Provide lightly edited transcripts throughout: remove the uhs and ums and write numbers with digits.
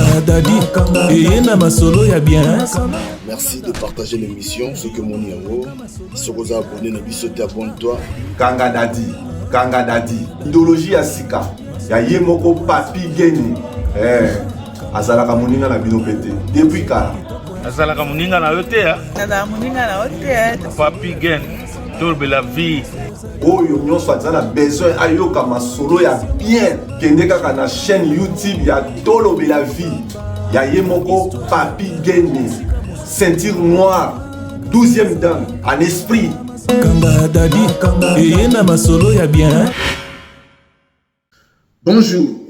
Kanga Dadi, et na masolo ya bien. Merci de partager l'émission. Ce que mon yango, ils sont abonnés, ne sauter abonne-toi. Kanga Dadi, idéologie ya sika, ya yemoko papi geni. Azalaka moninga na bino pete. Depuis kala. Azalaka moninga na yote ya. Nada moninga na yote. Papi geni, torbe la vie. Oyo nyonso azala besoin ayoka masolo ya bien. Kende kaka na chaîne YouTube ya Tolobe la vie. Ya yemoko papi geni. Ceinture noire, 12e dame, en esprit. Kanga Dadi, et na masolo ya bien. Bonjour,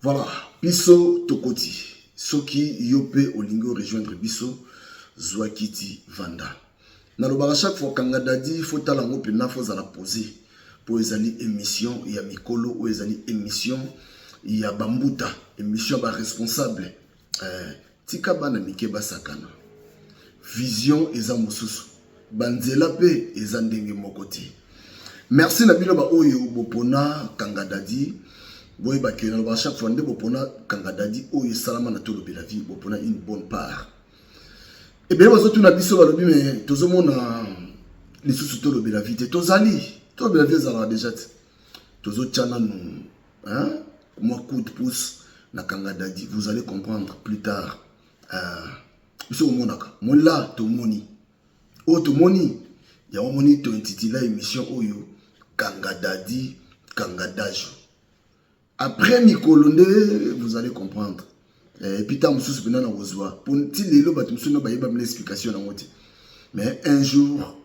voilà, Bisso Tokoti. Soki Yope Olingo rejoindre Bisso, Zouakiti Vanda. Nalobara chaque fois Kanga Dadi, faut talango pena, faut la poser. Pour les émission, il y a Mikolo, ou les émission, il y a Bambuta, émission ba responsable. Tika bana Mikeba Sakana. Vision eza mosusu banzela pe eza ndenge mokoti. Merci na bino ba oyo bopona Kanga Dadi boy ba ke na ba chaque fois nde bopona Kanga Dadi oyo salama na Tolobe la vie bopona une bonne part. Et bien bazo tuna biso ba lobi mais tozomona lisusu Tolobe la vie te tozali Tolobe la vie ezala déjà tozo tchana nous hein moi coup de pouce na Kanga Dadi vous allez comprendre plus tard. Biso monaka mola to moni o to moni ya moni to intitula émission oyo Kanga Dadi Kanga Dajo. Après Mikolonde vous allez comprendre et puis tant mususu bena na wozwa pour ti lelo ba mususu no ba yeba l'explication na ngoti mais un jour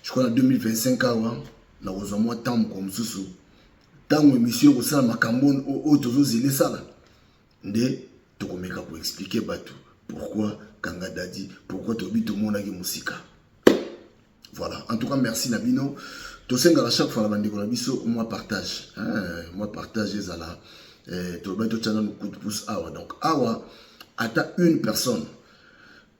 je crois en 2025 awa na wozwa moi tant ko mususu tant émission ko sala makambo o tozo zile sala nde to komeka ko expliquer batu pourquoi Kanga Dadi, pourquoi Tobi tout le monde a musika. Voilà, en tout cas merci Nabino. Tosenga à chaque fois la bande konabiso moi partage. Moi partage ezala Tobi to channel coup de pouce awa. Donc awa ata une personne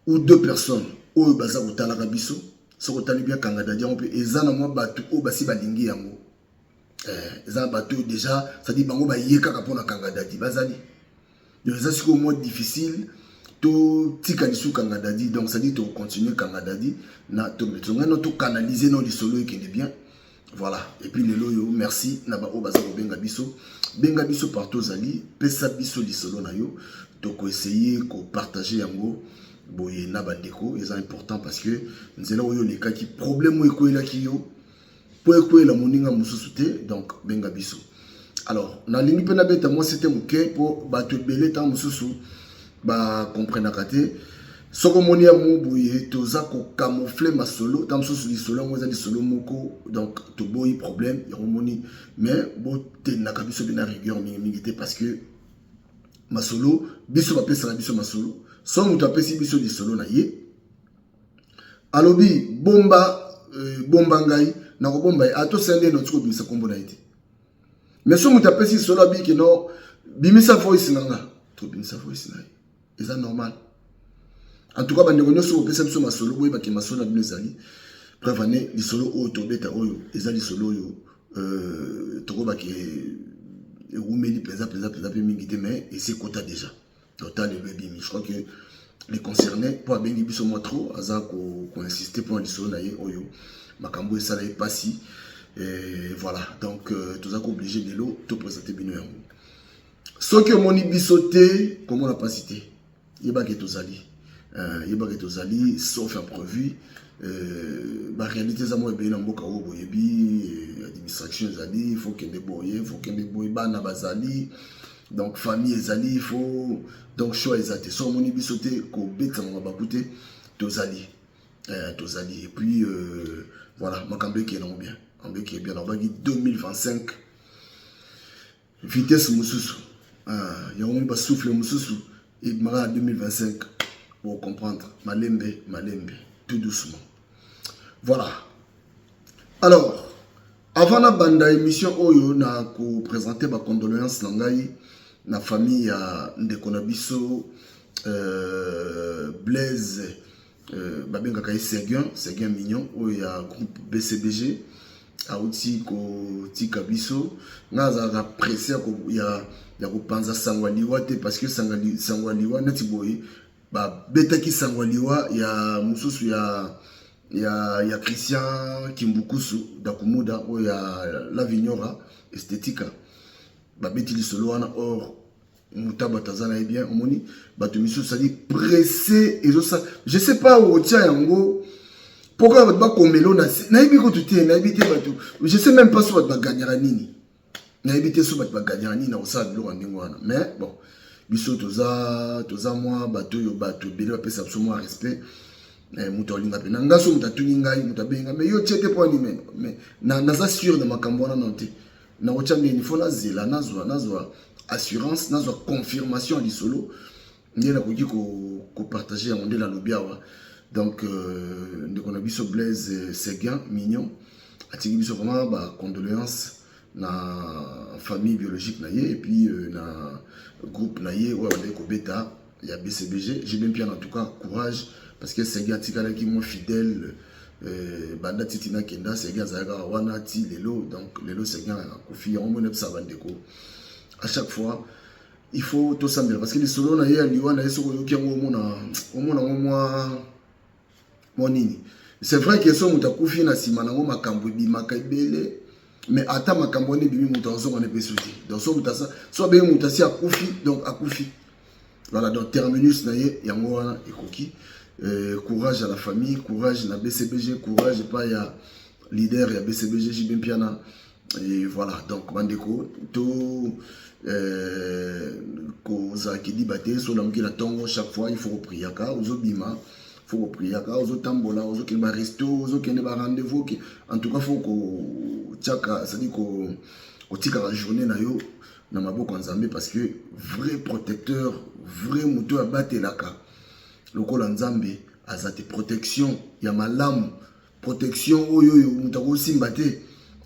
ou deux personnes ou baza kotala kabiso, so kotali bien Kanga Dadi on peut ezana moi batu o basi balingi yango. Ezana batu déjà ça dit bango ba yeka ka pona Kanga Dadi bazali. Donc ça c'est au mode difficile. To tika lisu Kanga Dadi donc ça dit to continuer Kanga Dadi na to to canaliser nos lisolo qui est bien voilà et puis les loyo merci na ba o baza ko benga biso partout zali pesa biso lisolo na yo to ko essayer ko partager yango boye na ba deko c'est important parce que nzela oyo les cas qui problème o ko ela ki yo po ko ela moninga mususu te donc benga biso alors na lingi pe na beta moi c'était moké pour ba te belé tant mususu ba comprendre kate soko moni amu boye toza ko camoufler ma solo tam so li solo mo za li solo moko donc to boy problème ya moni mais bo te na kabiso bina rigueur mingi te parce que ma solo biso ba pesa biso ma solo so mutu apesi biso li solo na ye alobi bomba bomba ngai na ko bomba ato sende no tiko bimisa kombo na ite mais so mutu apesi solo bi ke no bimisa voice nanga to bimisa voice na et ça normal. En tout cas, bande ko nyoso pesa biso masolo boy ba ke masolo na bino zali. Bref année li solo o to beta oyo ezali solo yo to ko ba ke rumeli pesa pe mingi te mais et c'est quota déjà. Total le baby je crois que les concernés pour bengi biso moi trop aza ko insister pour li solo na ye oyo makambo ça là pas si et voilà donc tout ça obligé de l'eau to présenter bino yango. Ce que moni bisoté comment on n'a pas cité yeba ke tozali sauf imprévu ba réalité za mo ebe na mboka wo boyebi administration zali il faut que des boye bana bazali donc famille ezali il faut donc choix ezate so moni bisoté ko beta ngo bakute tozali et puis voilà makambe ki na bien ambe ki bien on va dire 2025 vitesse mususu yawon ba souffle mususu et mara 2025 pour comprendre malembe tout doucement voilà alors avant la bande émission oyo na ko présenter ba condoléances na ngai na famille ya ndeko na biso Blaise babenga kai Seguin Mignon oyo ya groupe BCBG auti kotika biso nga azalaka pressé ya kopanza sango liwa te parce que sango liwa neti boye babetaki sango liwa ya mosusu ya Christian Kimbukusu Dakumuda oyo ya La Vignora Estetika babeti lisolo wana or mutaba tazana bien omoni bato misusu ça dit pressé et ça je sais pas où tia yango pourquoi va komelo na ibiko tuté na ibité bato je sais même pas si va gagnera nini na ibité so va gagnera nini na osala bilo ndingo wana mais bon biso toza moi bato yo bato bele ba pesa absolument respect muto olinga pe nga so mutatuni ngai mutabenga mais yo tiete point ni mais na za sûr de makambo wana nonte na ochambe ni fona zela nazwa assurance nazwa confirmation du solo ndela ko partager en ndela lobiawa donc ndeko na biso Blaise Seguin Mignon atiki biso vraiment ba condoléances na famille biologique na ye et puis na groupe na ye wa ndeko beta ya BCBG j'ai bien en tout cas courage parce que Seguin atikala ki mo fidèle banda titina kenda Seguin zaka wana ti lelo donc lelo Seguin kofi on mona psa bandeko à chaque fois il faut tout ça parce que les solos na ye liwa na yeso ko yoki ngo mona monini c'est vrai que so mutakufi na sima na ngo makambo bimaka ibele mais ata makambo ne bimi mutazo on est pesoti donc so mutasa so be mutasi akufi donc akufi voilà donc terminus na ye yango wana ekoki courage à la famille courage na BCBG courage pas ya leader ya BCBG Jibin Piana et voilà donc bandeko to koza ki dibaté so lamki la tongo chaque fois il faut prier ka ozobima faut prier ka ozotambola ozokeba resto ozokende ba rendez-vous en tout cas faut ko tiaka ça dit ko tika la journée na yo na maboko nzambe parce que vrai protecteur vrai moto abatelaka lokola nzambe azate protection ya malamu protection oyo mutako simbate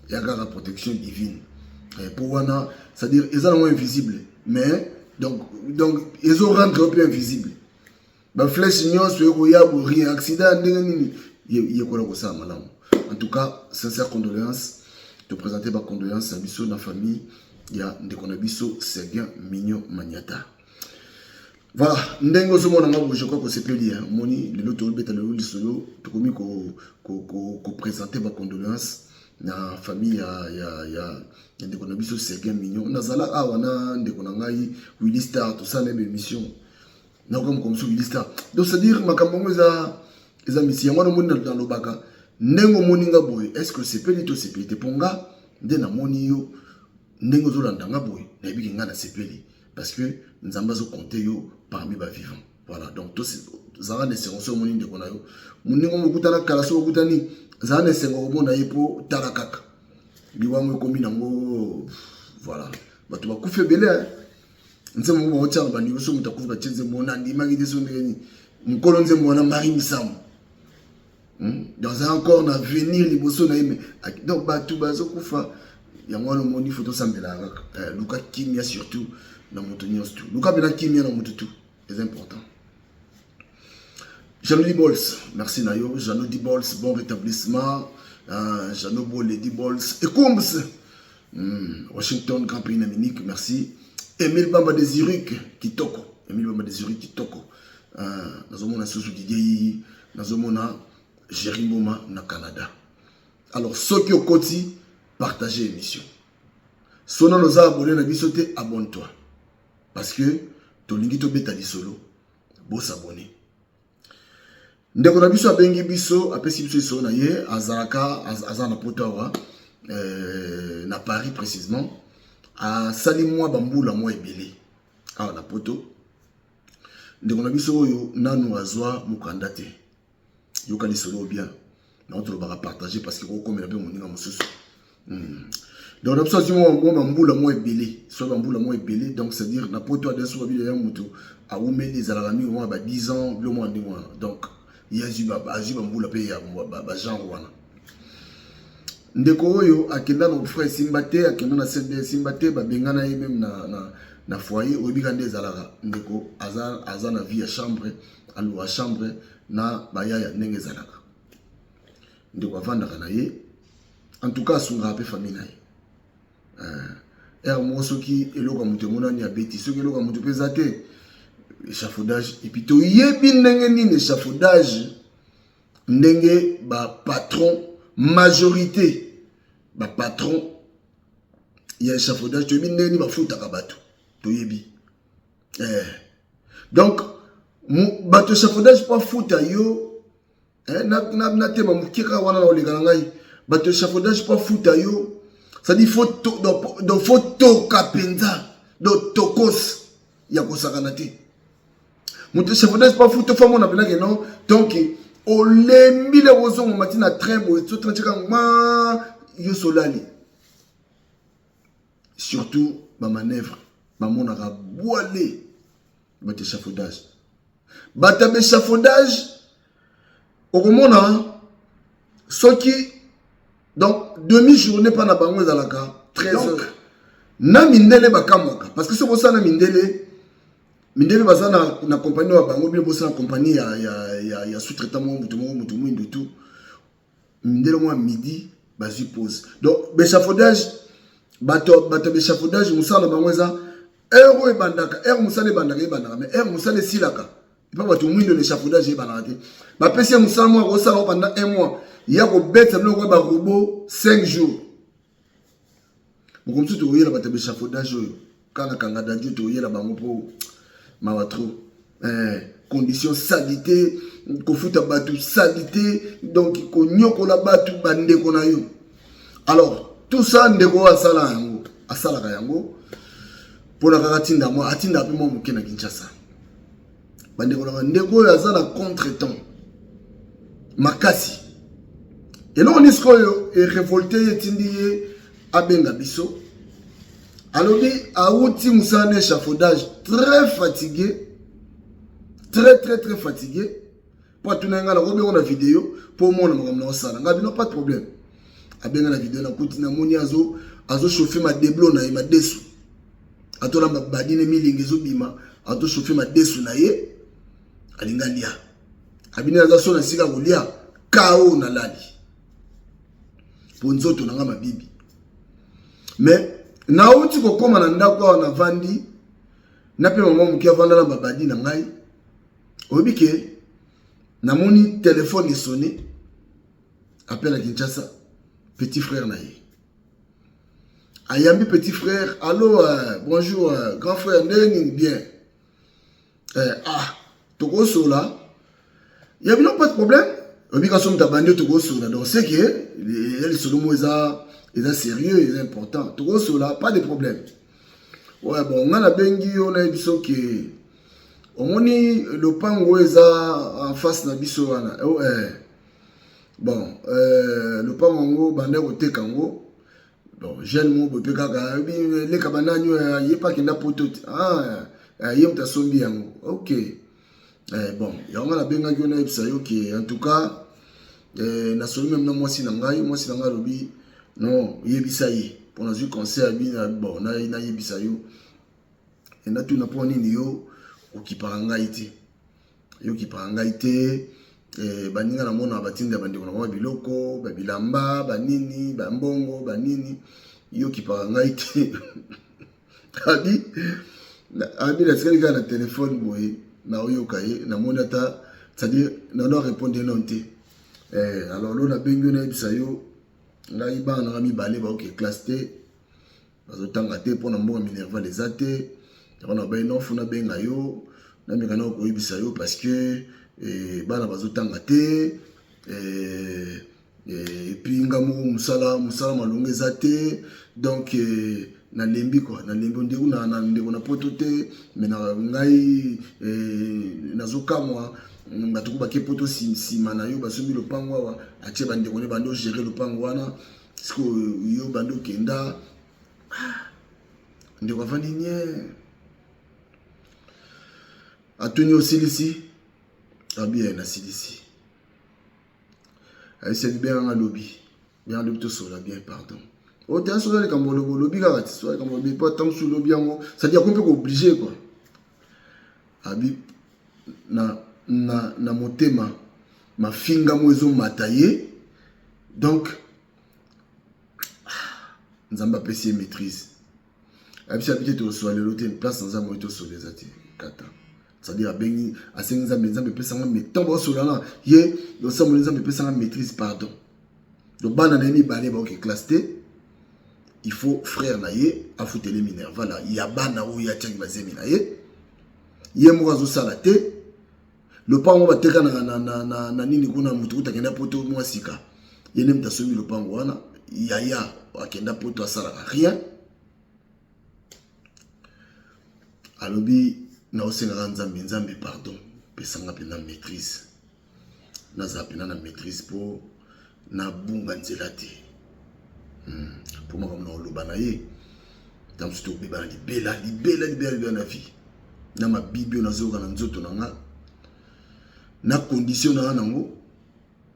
ya gara protection divine pour wana c'est-à-dire ils sont invisibles mais donc ils ont rentré un peu invisible ba flèche nyonso yoko ya bori accident ndenge nini yekola ko sa malamu en tout cas sincère condoléances te présenter ba condoléances à biso na famille ya ndeko na biso Seguin Mignon Maniata. Voilà, ndengo zo mona ngabo je crois que c'est peli hein moni le loto beta le solo to komi ko présenter ba condoléances na famille ya ndeko na biso Seguin Mignon nazala awana ndeko na ngai Willy Star tout ça même émission na comme so Willy Star donc c'est dire makambo eza mission ngwana moni dans lobaka ndengo moni ngaboy est-ce que c'est peli to c'est peli ponga ndena moni yo ndengo zo landa ngaboy na biki ngana c'est peli parce que nous avons compté yo parmi les vivants. Voilà, donc tous ces années c'est on se moni de konayo. Moni ngo mukutana kala so mukutani zane sengo bona yepo tarakaka. Biwa mo komi nango voilà. Batu ba kufe bele hein. Nze mo mo tshanga bandi so mutakufa ba tsheze mona ndima ngide so ndeni. Mukolo nze mona Marie Misamu. Dans encore na venir liboso na yeme. Donc batu bazo kufa yango no moni photo sambela Luka Kimia surtout. Dans mon tenir tout. Nous avons bien qui dans mon tout. C'est important. Jeannot Dibols, merci Nayo. Jeannot Dibols, bon rétablissement. Jeannot Bol, Lady Bols. Et Combs, Washington, Grand Pays d'Amérique, merci. Emile Bamba de Zurich, Kitoko. Emile Bamba de Zurich, Kitoko. Nous avons un sous Didier, nous avons un Jérimoma, na Canada. Alors, ceux qui ont côté, partagez l'émission. Si on a nos abonnés, abonne-toi. Parce que ton lingito beta di solo, beau s'abonner. Ndeko na biso abengi biso apesi biso so na ye azaka azana potawa na Paris précisément a sali moi bambula moi ebele a na poto ndeko na biso oyo nanu azwa mukanda te yoka li solo bien na otro ba partager parce que ko komela be moninga mosusu donc on a besoin de bambula moi ebele soit bambula moi ebele donc c'est à dire na poto adesso ba bile ya mutu a umeli za la mi ba 10 ans le mois ndingo donc il y a aji bambula pe ya ba genre wana ndeko oyo akenda no frère simbate akenda na CD simbate ba bengana ye même na foyer obika nde zalaka ndeko aza na vie ya chambre alu wa chambre na bayaya ndenge zalaka ndeko avanda kana ye en tout cas asunga ape famille na er mo soki eloko mutu mona ni abeti soki eloko mutu peza te échafaudage et puis to yebi ndenge nini échafaudage ndenge ba patron majorité ba patron ya échafaudage to yebi ndenge ni ba futaka bato to yebi donc bato échafaudage pas futa yo na tema mukika wana na oleka ngai bato échafaudage pas futa yo ça dit faut kapenza do tokos ya kosakana te mutu échafaudage pas futa fa mona pena que non donc olembi le ozongo matina train bo to tranchika ma yo solali surtout ba manœuvre ba mona ka boale bato échafaudage bato échafaudage okomona soki donc demi-journée pas na bango ezalaka 13 heures na mindele bakamoka parce que c'est pour ça na mindele baza na compagnie wa bango bien bossa na compagnie ya sous-traitant mutu mwindu tout mindele moi midi bazui pause donc l'échafaudage bato l'échafaudage musala bango eza heure ebandaka heure musala ebandaka mais heure musala silaka pas bato mwindu l'échafaudage ebandaka te ba pesi musala moi kosala pendant 1 mois. Il y a un robot 5 jours. Comme si tu voyais la échafaudage, quand on a dit tu voyais la bango conditions salité, qu'on fout à battu salité, donc qu'on nyoko la battu bande qu'on a eu. Alors, tout ça, ndeko à sala yango, pour la karatinda, moi, atinda peu mon mukena Kinshasa. Bande qu'on a ndeko à sala contre-temps. Makasi. Et là, on est révolté, abenga biso. Alors, Aouti Moussa un échafaudage très fatigué. Très fatigué. Pour tout le monde, on a une vidéo. Pour moi, on a pas de problème. Abenga la vidéo, on a chauffé ma déblo, ma dessous. Atola ma badine milingezo bima. Ato chauffé ma dessous na ye. Alingalia. Abine na so na sika golia. Kao na lali. Pour nous autres, on a ma bibi. Mais, na outi ko koma na ndako na vandi, na pe maman muki avanda na babadi na ngai. Obike, na moni téléphone est sonné. Appelle à Kinshasa, petit frère naïe. Ayambi petit frère, allô, bonjour, grand frère, bien. Toko sola. Il y a pas de problème. Obligation de bande to go sur donc c'est que elle sur le mot est sérieux et important to go sur là pas de problème ouais bon on a bengi on a biso que on moni le pango eza en face na biso wana bon le pango bande côté kango donc jeune mo be kaka les kabananyo y pas qui na poto yem ta sombi yango OK. Bon, il y a un benga qui a qui en tout cas, na solo même na moi si nanga lobi non yebisaye pour nous concert bon na yebisayo et na tout na pour nini yo okipanga ité yo kipanga ité baninga na mona batinda bande ko na biloko ba bilamba banini ba mbongo banini yo kipanga ité abi la série na téléphone boy na oyokaye na monata c'est-à-dire na leur répondre non té alors là on a bengu na bisayo ngai ba na mi balé ba OK classe T bazo tanga te pour na mbongo minerva les até on a ben non funa benga yo na mi kana ko bisayo parce que bana bazo tanga te et puis ngamo musala malonga zate donc na lembi quoi na lembi ndeko na ndeko na potote mais na ngai nazoka moi batuku ba kepoto sima na yo basombi le pango wa atie bande ko ne bando gérer le pango wana siko yo bando kenda ndeko vandi nie atuni osilisi bien na silisi c'est bien en lobby bien lobby to sola bien pardon o te aso le kambolo lobby ka ti so kambolo bi pas tant sous lobby yango ça dit qu'on peut obligé quoi abi na motema ma finga mozo mataye donc nzamba pesi maîtrise abisa habité to so le lote place nzamba moto so les ati kata c'est-à-dire abengi asengi nzamba pesa nga mais tant bo so là ye do samu nzamba pesa nga maîtrise pardon do bana na mi balé ba ok classe T il faut frère na ye afutele minerva là ya bana ou ya tchang bazemi na ye mo zo sala te le pango ba teka na nini kuna mutu kutakenda poto mo sika yene mtasomi le pango wana yaya akenda poto asala rien alobi na osenga nzambe pardon pesanga pena maîtrise na zapena na maîtrise po na bunga nzela te pour moi comme na loba na ye tam surtout beba libela na vie na ma bible na zoka na nzoto na nga na condition na nango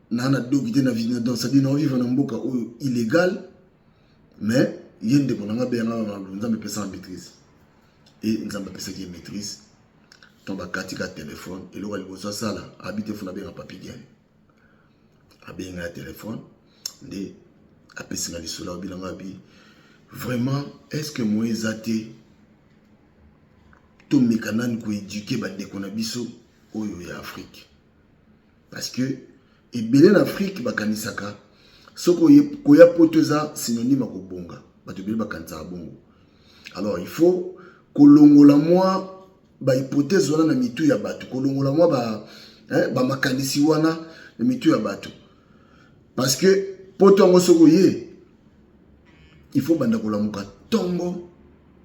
na dokité na vie dans ça dit na vivre na mboka illégal mais yende ko nga be nga nzambe pesa maîtrise et nzambe pesa qui maîtrise tomba katika téléphone et le liboso sala habite funa be nga papi gien abenga téléphone de apesinga lisola obilanga bi vraiment est-ce que Moïse até to mekanan ko éduquer ba de kona biso oyo ya Afrique parce que ebele en Afrique bakanisaka soko koya poteza synonyme ko bonga bato bele bakanza bongo alors il faut kolongola moi ba hypothèse wana na mitu ya bato kolongola moi ba makanisi wana na mitu ya bato parce que poto soko ye il faut banda kolamuka tongo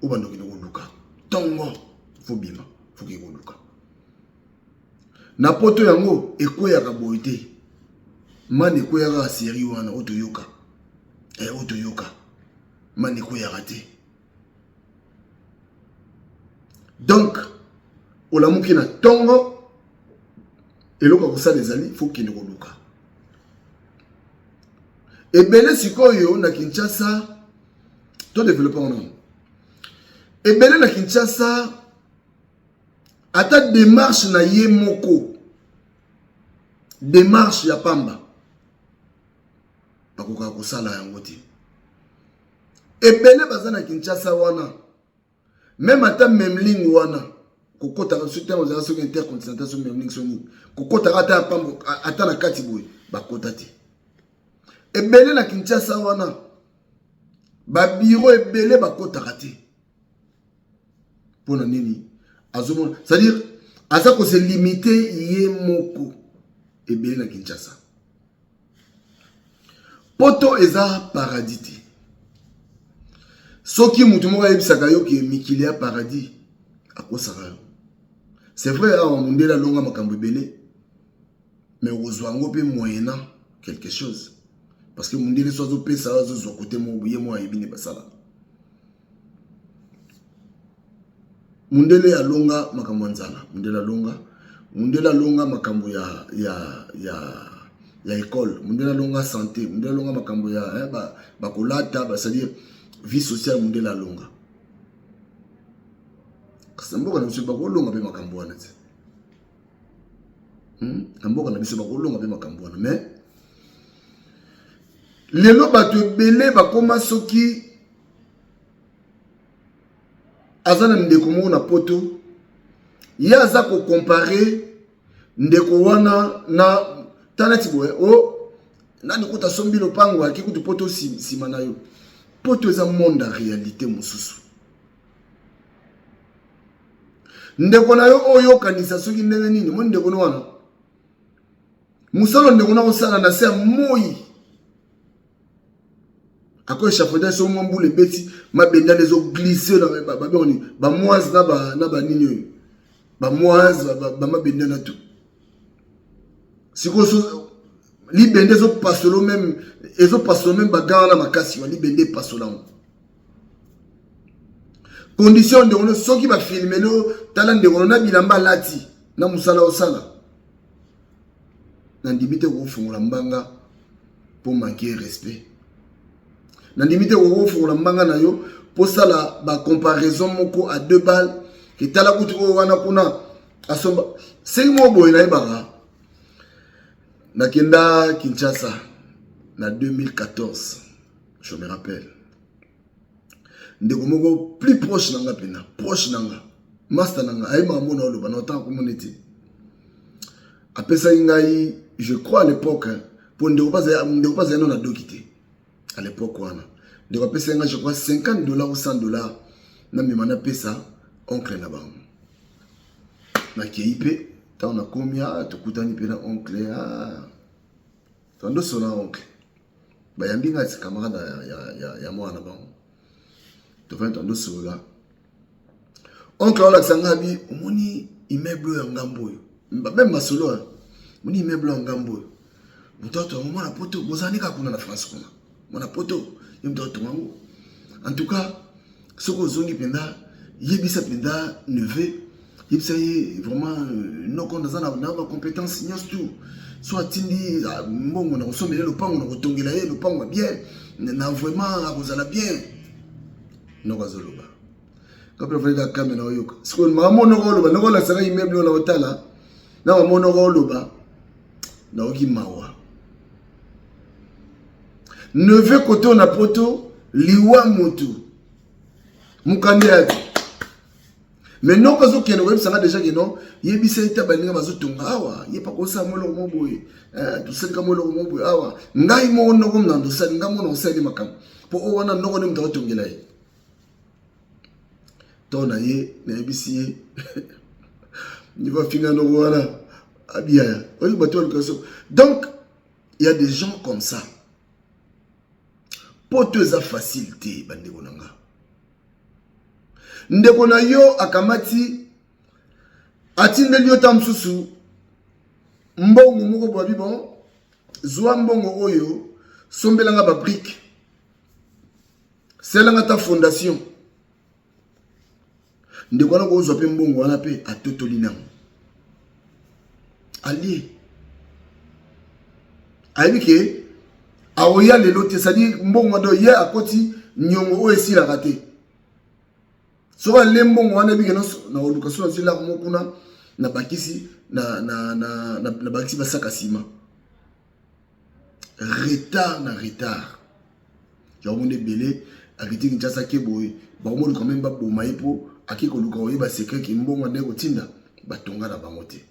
ou banda koluka tongo faut bima faut que koluka na poto yango ekoya ka boité man ekoya ka série wana otoyoka man ekoya raté donc olamuki na tongo eloko ko sa des amis faut qu'il ne koluka ebele sikoyo na Kinshasa to développement non ebele na Kinshasa ata démarche na ye moko démarche ya pamba bakoka ko sala yango ti ebele baza na Kinshasa wana même ata memling wana kokota ka soutien aux relations intercontinentales so memling soni kokota ata pamba ata na kati boy bakota ti ebele na Kinshasa wana ba bureau ebele bakota te pona nini azomona c'est-à-dire asa ko se limiter ye moko ebele na Kinshasa poto eza paradis te soki mutu moko yebisaka yo ki mikili ya paradis akosaka c'est vrai awa mundela longa makambo ebele mais ozwango pe moyennant quelque chose parce que mundele so azopesa azozwa kote mo ye mo ayebine basala mundele alonga makambo nzala mundele alonga makambo ya école mundele alonga santé mundele alonga makambo ya bakolata c'est-à-dire vie sociale mundele alonga kasamboka na biso bakolonga pe makambo wana te amboka na biso bakolonga pe makambo wana mais lelo bato ebele bakoma soki aza na ndeko moko na poto ye aza kokompare ndeko wana na tanati boye nani kuta sombi lopango aki kutu poto nsima na yo poto eza monde ya réalité mosusu ndeko na yo oyo okanisa soki ndenge nini mo ndeko na wana musalo ndeko na kosala na se ya moi ako échafauder so mo mbule beti mabenda les eaux glisser na baboni ba moise na ba nini ba moise ba mabenda na tout siko so libende zo pasolo même ezo pasolo même bagana na makasi wa libende pasolo condition de ono soki ba filmer lo tala ndeko na bilamba lati na musala osala na ndimite ko fungola mbanga pour manquer respect na ndimite ko fungola mbanga na yo pour sala ba comparaison moko à 2 balles que tala kutu ko wana kuna asomba c'est mo boy na ibara na kenda Kinshasa na 2014 je me rappelle ndeko moko plus proche nanga pena, proche nanga. Master nanga, aïma mona oloba, na autant communauté. Après ça, je crois à l'époque, pour ne pas aller non à dokité. À l'époque, je crois $50 ou $100. Na mi mana pesa, oncle na bango. Na kiipe, ta on a combien, to kutani pena oncle, tando sona oncle. Ba yambinga tsi camarade ya mwana bango. To fa tando sola. Oncle ala tsanga bi, omoni immeuble ya ngambo yo. Même masolo, moni immeuble ya ngambo yo. Mtoto mwana poto, bozani ka kuna na France kuna. Mwana poto, mtoto wangu. En tout cas, ce que zongi penda, yebisa penda neveu, yebisa vraiment non qu'on dans na compétence nyos tout. Soit tindi mbongo na kosomela le pango na kotongela ye le pango bien, na vraiment akozala bien. Noko zoloba. Quand on fait la caméra yoka. Ce que maman noko loba, noko la sera immeuble na hotala. Na maman noko loba. Na oki mawa. Neveu koto na poto liwa motu. Mukandi yaki. Mais non, quand on a déjà que non, il y a des gens qui ont awa, il y a pas comme ça, moi le moboy, tout ça comme le moboy, awa. Ngai mo no comme dans tout ça, ngai mo no ça de makam. Pour on a no comme dans tout ngela. Ton aïe, n'abisi. Il va finir no voilà. Abia. Oui, bateau le casso. Donc, il y a des gens comme ça. Pour te za facilité, bande bonanga. Ndeko na yo akamati atindeli yo tamsusu mbongo moko bwabi bon zwa mbongo oyo sombelanga ba brique selanga ta fondation ndeko na ko zwa pe mbongo wana pe atotolina ali ayibike aoya lelo te sadi mbongo do ye akoti nyongo o esila raté. So lembongo wana bige na olukaso na sila mokuna na bakisi na bakisi basaka sima. Retard na retard. Ya monde belé akiti kinchasa keboy ba mo quand même ba boma ipo akiko luka oye ba secret ki mbongo ndeko tinda batonga na bango te.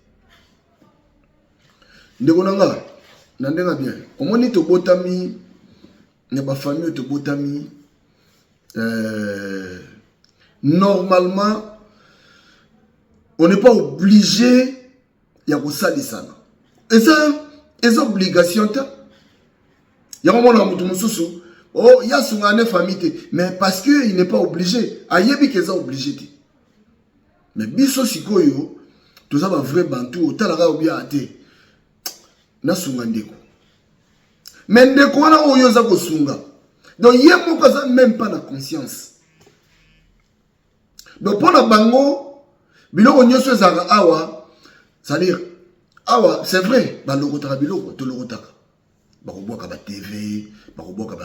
Ndeko nanga na ndenga bien. Omoni to botami na ba famille to botami normalement, on n'est pas obligé de faire ça. Et ça, les obligations, il y a un moment où il y a une famille, mais parce qu'il n'est pas obligé. Il y a des gens obligés. Mais biso sikoyo, tout ça va vrai bantou, autant la bien até. Na sunga ndeko. Mais ndeko na oyo za ko sunga. Donc il y a même pas la conscience. Donc pour la bango, biloko nyoso ezaka awa, c'est-à-dire awa, c'est vrai, ba lokota biloko to lokota. Ba koboka ba TV, ba koboka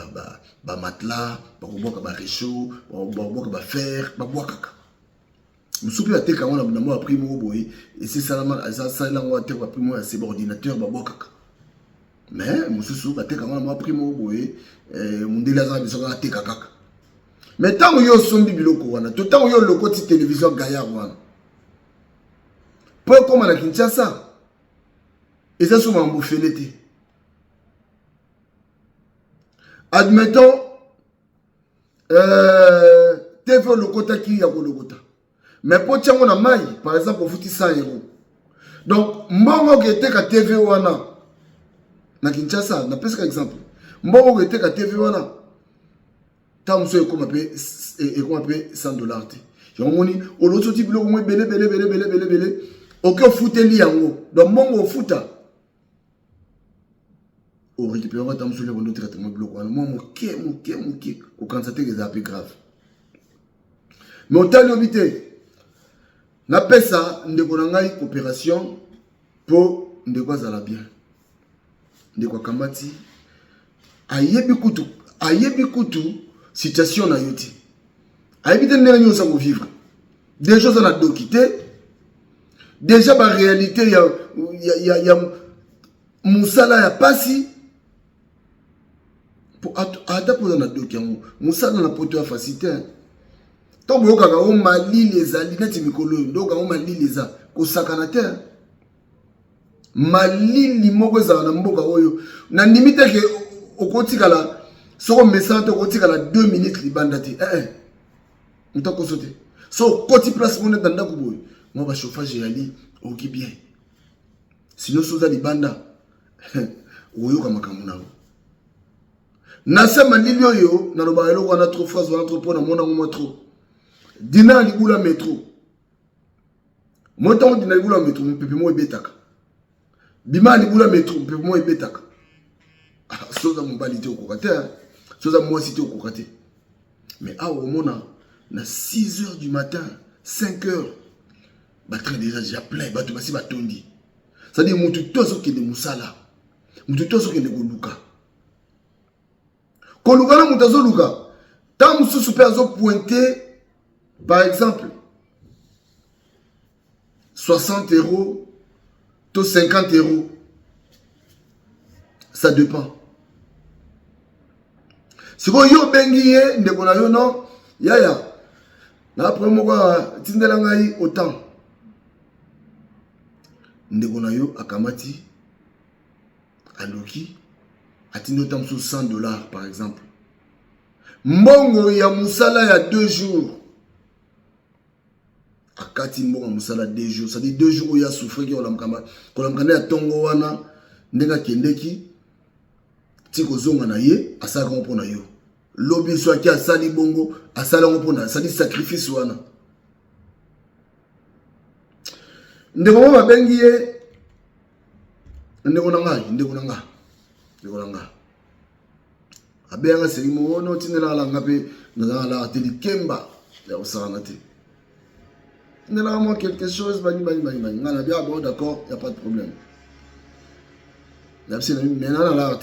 ba matelas, ba koboka ba réchaud, ba koboka ba fer, ba boka. Musupi la teka wana na mo primo boy et c'est ça la ngwa teka ba primo c'est ordinateur ba boka. Mais mususu ba teka wana mo primo boy mundela za biso ka teka kaka. Mais tant que yo sombi biloko wana, tout tant que yo loko ti télévision gaillard wana. Pour comme à la Kinshasa. Et ça souvent mboufelete. Admettons TV loko ta ki ya ko lokota. Mais pour tiango na mai, par exemple au fouti 100 €. Donc mbongo ke te ka TV wana na Kinshasa, na pesa exemple. Mbongo ke te ka TV wana tant que comme appelé $100 te. J'ai moni au l'autre type le moins belé aucun fouteli yango donc mon fouta au récupérer tant que le traitement bloc moi moké au constater que c'est un peu grave mais au temps d'habiter na pesa ndeko ngai coopération pour ndeko za la bien ndeko kamati ayebi kutu situation na yoti. Aïbite n'est rien sans vivre. Des choses on a dokité. Déjà la réalité il y a Moussala ya pasi pour adapter on a doki Moussala na poto ya facilité. Tant que vous mali les alinettes mikolo, donc vous mali les a, ko sakanater. Mali limoko za na mboka oyo. Na limite ke okotikala soko message okotikala 2 minutes libandati. Ntako sauter. So koti place mon dans ndako boy. Moi ba chauffage yali oki bien. Sinon soza libanda. Oyo kama kamuna. Na sema lilio yo na loba elo wana trop phrase wana trop pona mona mo trop. Dina libula métro. Moi tant dina libula métro pepe mo ebetaka. Bima libula métro pepe mo ebetaka. Soza mobalité okokate. Soza mwasité okokate. Mais a au mona na 6h du matin, 5h. Ba train déjà plein ba to basi ba tondi. Ça dit mutu tozo ke de musala. Mutu tozo ke de koluka. Koluka na mutazo luka. Tant mususu pe azo pointer par exemple 60 €, to 50 €. Ça dépend. Si vous yo bengiye ndeko na yo non, yaya. Na après moi tindela ngai autant. Ndeko na yo akamati aloki atindi autant sur $100 par exemple. Mbongo ya musala ya 2 jours. Akati mbongo musala 2 jours, ça dit 2 jours où il y a souffert qui on l'amkana ya tongo wana ndenga kendeki tiko zonga na ye asala ko pona yo. Lobi so ki asali bongo asala ko pona, ça dit sacrifice wana. Ndeko ba bengi ye ndeko nanga. Abenga selimo no tinela la ngape na la teli kemba ya osana te. Il y a quelque chose, on a bien bon, d'accord, il n'y a pas de problème. Mais maintenant, on a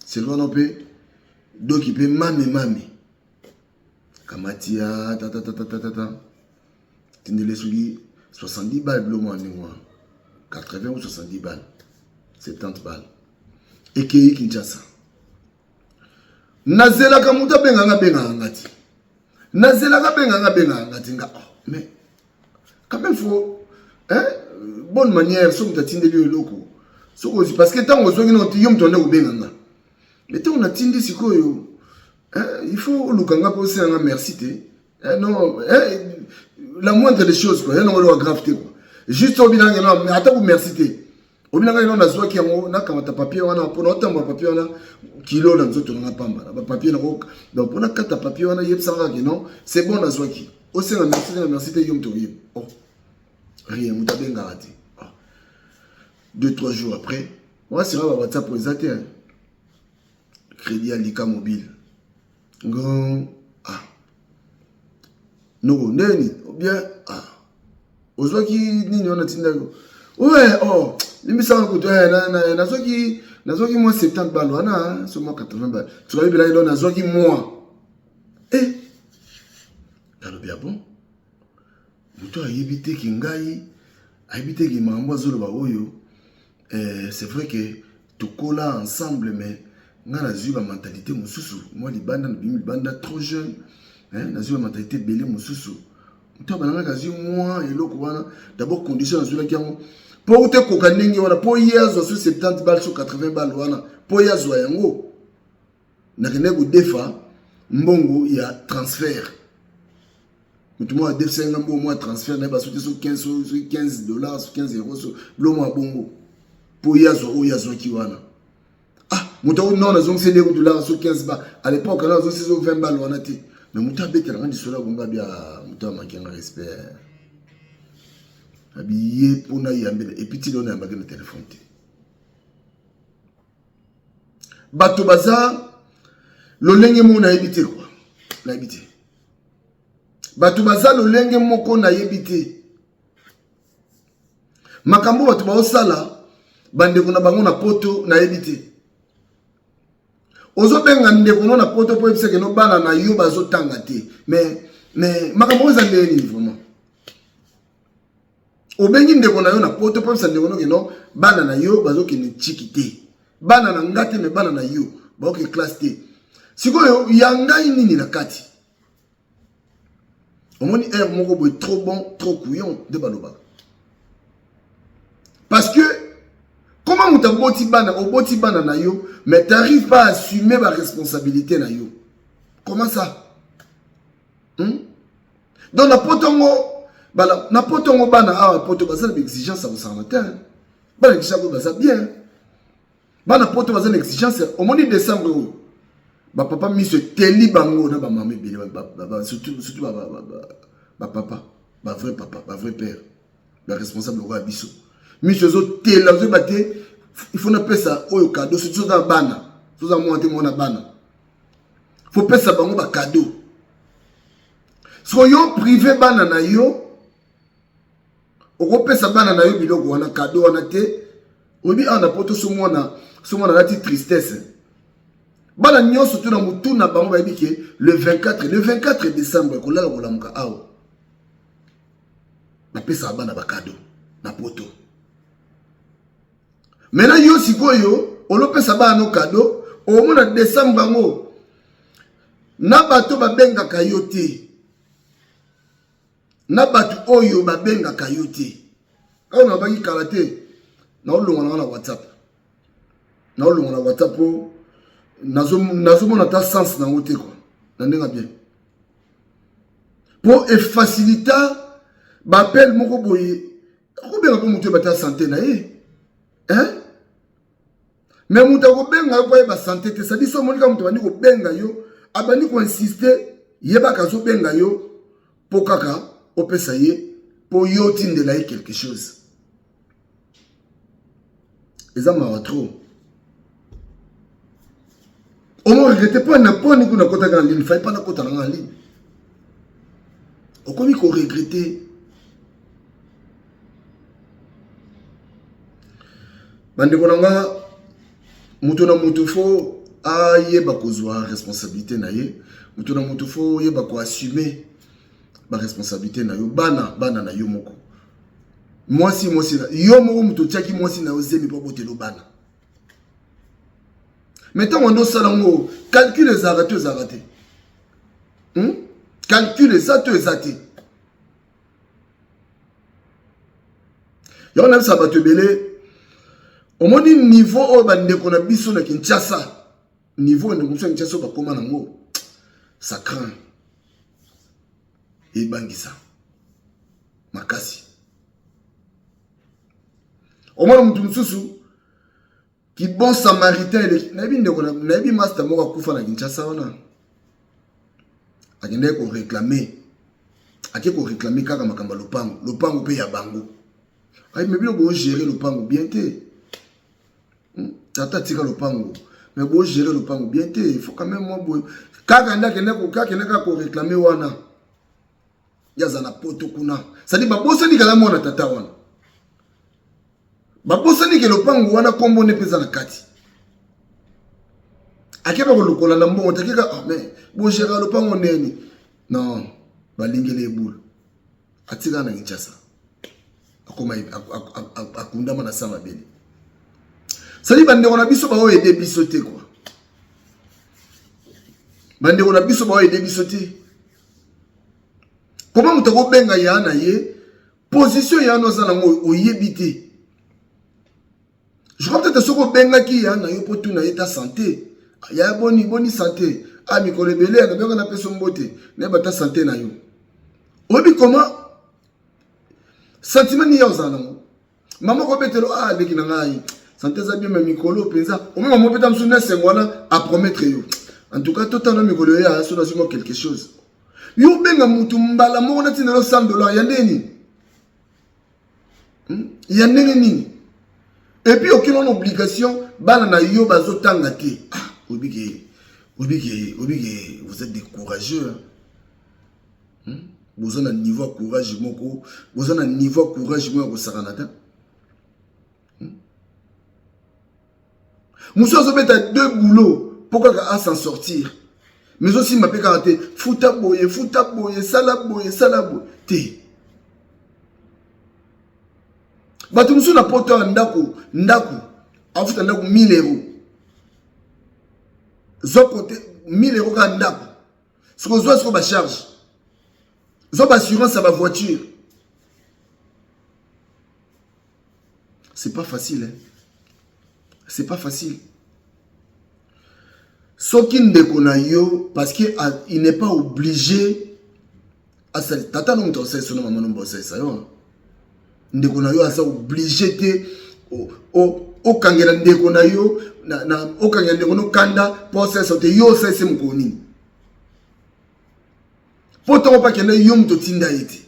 c'est le qu'on peut, donc il peut mami. Kamatia, Tindele Souli, 70 balles, bleu, moi, 80 ou 70 balles, 70 balles. Et qui est Kinshasa. Nazela Kamuta benga ngati. Nazela benga ngatinga. Mais quand même faut bonne manière so mtatinde bio loko. So parce que tant ozo ngino tiyom tonde ubenga. Mais tant on atindi sikoyo il faut lukanga ko senga merci te. Non la moindre des choses quoi, non lo grave te quoi. Juste obinanga non mais ata ku merci te. Obinanga non nazwa ki yango na kamata papier wana pona otamba papier wana kilo na nzoto na pamba ba papier na ko donc pona kata papier wana yebsanga ki non c'est bon nazwa ki o senga merci te yom to yeb. Oh rien mutabenga ati. 2-3 jours après moi c'est va WhatsApp pour exacter crédit à Lika mobile non non neni ou bien ozwa ki nini on a tinda ouais oh limisa ko to nazoki moi 70 balles wana so moi 80 balles tu vas bien là nazoki moi alors bien bon muto ayebite ki ngai ayebite ki mambo zolo ba oyo c'est vrai que tokola ensemble mais ngana zuba mentalité mususu moi libanda trop jeune na zuba mentalité belé mususu muto bananga kazi moi eloko wana d'abord condition azula ki yango pour te kokaningi wana pour yazo sur 70 balles sur 80 balles wana pour yazo yango na kene ko defa mbongo ya transfert mutu mo defa ngambo mo transfert na ba sur 15 sur 15 dollars sur 15 euros sur lo mo bongo pour yazo ki wana mutu non na zong c'est dollars sur 15 balles à l'époque là zong c'est 20 balles wana ti mais mutu abetela ngandi sola bonga bia mutu amakenga respect habillé pour na yambele et puis tu donnes un bagage de téléphone bato baza lolenge mo na yebite quoi na yebite bato baza lolenge moko na yebite makambo bato ba osala bande kuna bango na poto na yebite ozo benga ndeko na poto po ebise ke no bana na yo bazo tanga te mais makambo za ndeni vraiment obengi ndeko na yo na poto po ebise ndeko no ke no bana na yo bazo ke ni chikite bana na ngate me bana na yo ba ke classe te sikoyo ya ngai nini na kati On dit un moko trop bon, trop couillon de baloba. Parce que comment on t'a boti bana na yo, mais t'arrives pas à assumer ma responsabilité na yo. Comment ça? Donc na potongo bana ah poto baza l'exigence ça vous en matin. Bana kisako baza bien. Bana poto baza l'exigence au mois de décembre. Ba papa mi se teli bango na ba maman bele surtout ba papa, ba vrai papa, ba vrai père. Le responsable roi biso. Mi se zo tela zo baté il faut na pesa oyo cadeau surtout dans bana. Tout ça monter mon bana. Faut pesa bango ba cadeau. So yo privé bana na yo okopesa bana na yo biloko wana cadeau wana te obi ana poto so mona la tristesse bana nyonso to na mutu na bango ba biki le 24 décembre ko la la muka awo na pesa bana ba cadeau na poto maintenant yo sikoyo olopesa bana no cadeau o mona décembre bango na bato ba benga kayote na batu oyo babenga kayote ayo na bangi karate na olonga na WhatsApp po nazo mona ta sens na ngote quoi na ndenga bien pour faciliter bappel moko boye ko benga ko mutu bata santé na hein mais mutu ko benga ko ba santé te ça dit so monika mutu bandi ko benga yo abandi ko insister yeba ka so benga yo po kaka opessaye pour yotin de la quelque chose. Les hommes trop. On ne regrette pas n'importe ni qu'on a côté en ligne, il ne fallait pas la côté en ligne. On connaît qu'on regrette. Bande konanga mutu na mutu fo aye bakozwa responsabilité na ye, mutu na mutu fo ye bako assumer ba responsabilité na yo bana na yo moko moi si yo moko muto tchaki moi si na ozemi po botelo bana maintenant on doit salango calcul les arrêtés calcul les arrêtés yo na sa batebele au moins niveau o bande ko na biso na Kinshasa niveau na biso na Kinshasa ba koma nango ça craint et bangisa makasi au moins mutu mususu ki bon samaritain na bi master moko kufa na Kinshasa wana akende ko réclamer kaka makamba lopango pe ya bango ay mais bilo bo gérer lopango bien te tata tika lopango mais bo gérer lopango bien te il faut quand même moi bo kaka ndakende ko réclamer wana yazana poto kuna sadi babosa ni kala mona tata wana babosa ni ke lopango wana kombo ne pesa na kati akeba ko lokola na mbongo takeka ah mais bo gérer lopango neni non balingele ebulu atika na Kinshasa akoma akundama na sama bele sadi bande ona biso ba o aider biso te quoi bande ona biso ba o aider biso te. Comment vous avez benga ya na ye position ya no za na ngo oyebite. Je crois peut-être soko benga ki ya na yo potu na état santé. Ya boni santé. Ah mi ko lebele na benga na peso mbote. Na bata santé na yo. Obi comment sentiment ni ya za na ngo. Maman ko betelo ah beki na ngai. Santé za bien mais mikolo penza. O même mo beta msuna sengwana a promettre yo. En tout cas tout en mikolo ya so na simo quelque chose. Yo benga mutu mbala moko na tina $100 ya ndeni ya ndenge nini et puis aucune obligation bana na yo bazotanga te ah obike vous êtes des courageux vous avez un niveau de courage moko vous avez un niveau de courage moko saranata Moussa Zobeta 2 boulots pourquoi à s'en sortir. Mais aussi ma pécarité, fouta boye, salaboye, te. Batu musu na poto ndaku, afuta ndaku 1000 €. Zo côté 1000 € ka ndaku. Ce que zo ba charge. Zop assurance à ma voiture. C'est pas facile, hein. C'est pas facile. Ce qui ne déconne yo, parce qu'il n'est pas obligé à ça. Tata non t'en sais son maman non bosse ça yo. Déconne yo à ça obligé te au kangela déconne yo na au kangela déconne kanda pour ça sauter yo ça c'est mkoni. Pourtant pas qu'il y ait yom to tinda iti.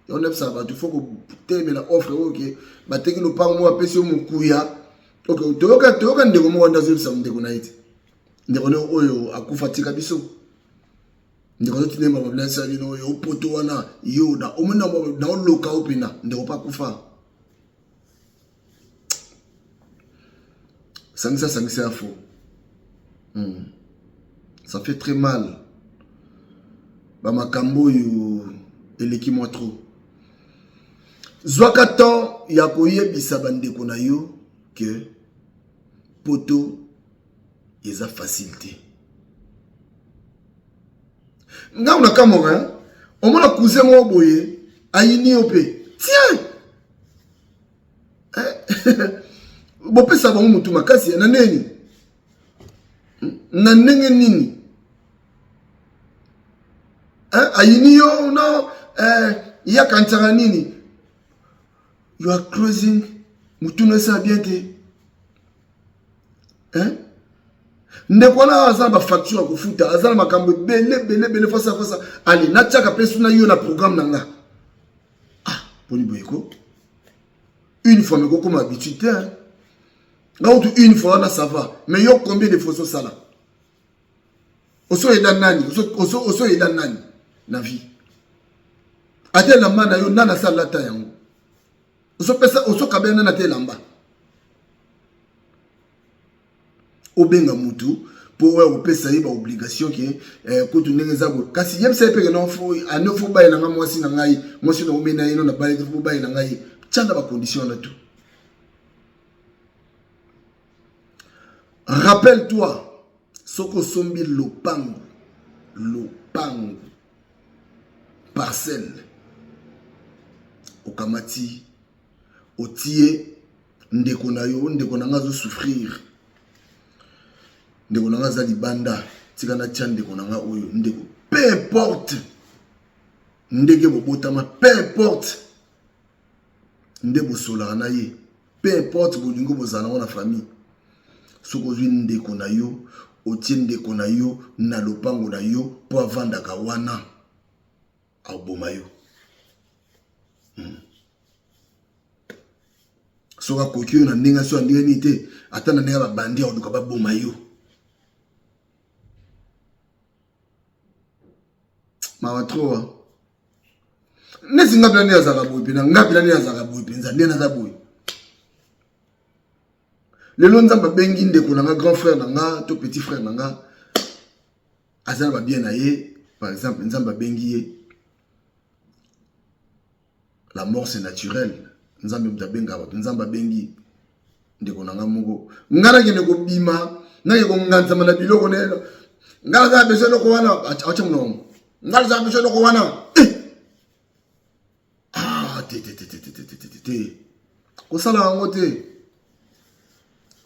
On a ça il faut que terminer la offre OK. Ba teki no par moi pesi mo kuya. OK, toyoka ndeko mo wanda zo ça ndeko na iti. Ndeko no oyo akufatika biso. Ndeko zo tinema ba blansa lino yo poto wana yo na omona na loka opina ndeko pa kufa. Sangisa faux. Ça fait très mal. Ba makambo yo eleki moi trop. Zwaka temps ya koyebisa bandeko na yo que poto eza facilité. Nga una kamora, on mona cousin mo boye, ayini opé. Tiens. Bope sa bango mutu makasi na neni. Na ndenge nini? Ayini yo no ya kantara nini? You are closing mutu no sa bien te. Ndeko na aza ba facture ko futa aza makambo bele fasa ali na tchaka pesu na yo na programme nanga. Poni boyeko. Une fois me ko comme habitude hein. Donc une fois là ça va, mais yo combien de fois ça là? Oso eda nani, oso eda nani na vie. Ate la mana yo nana sala ta yango. Oso pesa oso kabena na te lamba. Obenga mutu pour opesa ba obligation qui ko tu ndengeza bo. Kasi yem se pe non fo anofo ba na moi si na ngai, moi si no mena ino na ba fo ba na ngai. Tchanda ba condition na tout. Rappelle-toi, Soko Sombi Lopango, parcelle, Okamati, Otie, Ndeko na yo, Ndeko na nga zo souffrir, Ndeko na nga za libanda, Tika tchan Ndeko na nga oyo, Ndeko, peu importe, Ndeke bobotama, peu importe, Ndeko solara na ye, peu importe, bolingo bozala na famille. Soko zwi ndeko na yo, otie ndeko na yo, na lopango na yo, po avanda kawana, aboma yo. Soka kokyo na ndinga so ndinga nite, ata na ndinga babandi ya oduka baboma yo. Mawa troa. Nesi ngapila ni ya zagaboui, pina ngapila ni ya zagaboui, pinza ndena zaboui. Le long nzamba bengi ndeko nanga grand frère nanga to petit frère nanga azala ba bien naye par exemple nzamba bengi ye la mort c'est naturel nzamba mtabenga ba nzamba bengi ndeko nanga moko ngana kene ko bima na ye ko nganza mana biloko nelo ngala za beso loko wana acha mno ngala za beso loko wana te ko sala ngote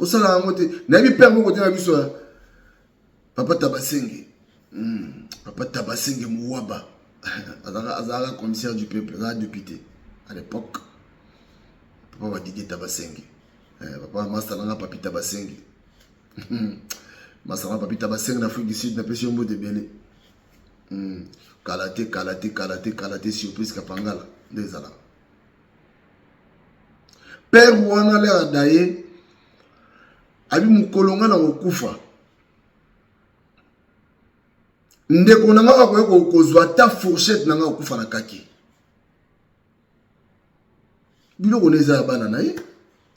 Osala ngote na bi père moko te na biso papa Tabasenge papa Tabasenge Mouaba azara commissaire du peuple azara député à l'époque papa va Didier Tabasenge papa master nanga papi Tabasenge master nanga papi Tabasenge na Afrique du Sud na pression mot de belé kalaté surprise kapangala ndezala père wana le adaye abi mukolonga na okufa ndeko nanga ko kozwa ta fourchette nanga okufa na kaki biloko neza bana na ye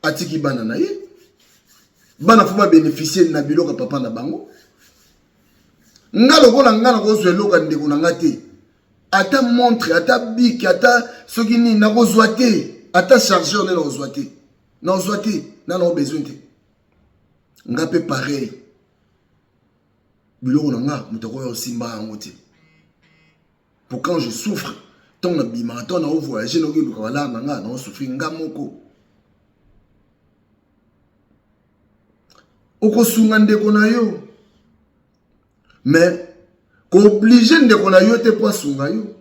atiki bana na ye bana fuma bénéficier na biloko papa na bango ngalo kona ngana ko zwe loka ndeko nanga te ata montre ata bic ata soki ni na ko zwa te ata chargeur na zwa te na besoin te nga pe pareil biloko na nga mutako yo simba yango te pour quand je souffre tant na bima tant na voyager no ke luka wala nga na souffrir ngamoko oko sunga ndeko na yo mais ko obligé ndeko na yo te po sunga yo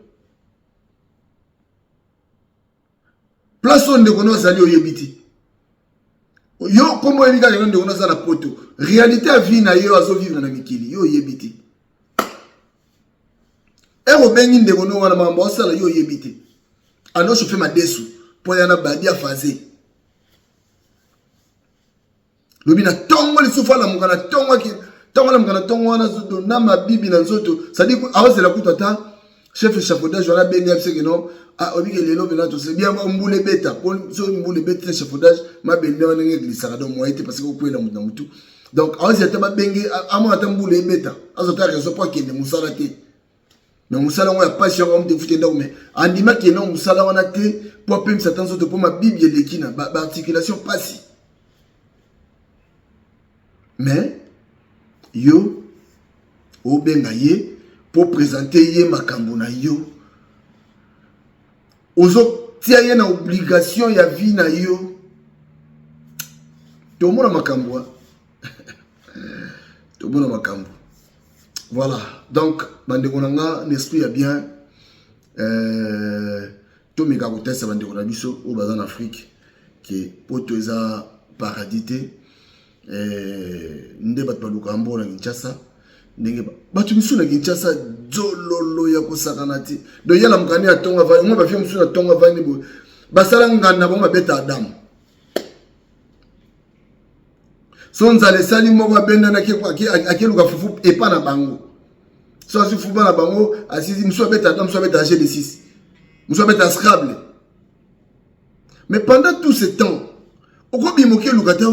place on ndeko no zali oyebiti yo komo elika yo ndeko no zala poto réalité à vie na yo azo vivre na mikili yo oyebiti ero bengi ndeko no wana mambo osala yo oyebiti ano chauffer ma desu po yana badi a fazer lobina tongo li soufa la mukana tongo ki tongo la mukana tongo wana zoto na mabibi na nzoto ça dit awase la kutata chef échafaudage wala bengi abseke non ah obike lelo bena to c'est bien mbule beta pour so mbule beta échafaudage ma bende wana ngeli sarado moite parce que ko kwela mutu na mutu donc awase ta ba bengi amo ata mbule beta azo ta raison pour kende musala te na musala ngo ya passion ngo mte futé ndako mais andima ke non musala wana te pour pim satan zoto pour ma bibi lekina ba articulation passi. Mais yo obenga ye pour présenter ye makambo na yo ozo tia ye na obligation ya vie na yo to mona makambo to mona makambo voilà donc bande konanga l'esprit a bien to meka kotesa bande kona biso o bazan Afrique qui poto eza paradité nde bato baluka mbo na Kinshasa ndenge bato misu na Kinshasa zololo ya kosakana ti do yala mkani ya tonga vani ngo bafia misu na tonga vani bo basala nganda bo mabeta Adam so nzale sali moko abenda na akeluka fufu epa na bango so asi fufu na bango asisi misu abeta Adam misu abeta G6 misu abeta Scrabble mais pendant tout ce temps okobi moke lukata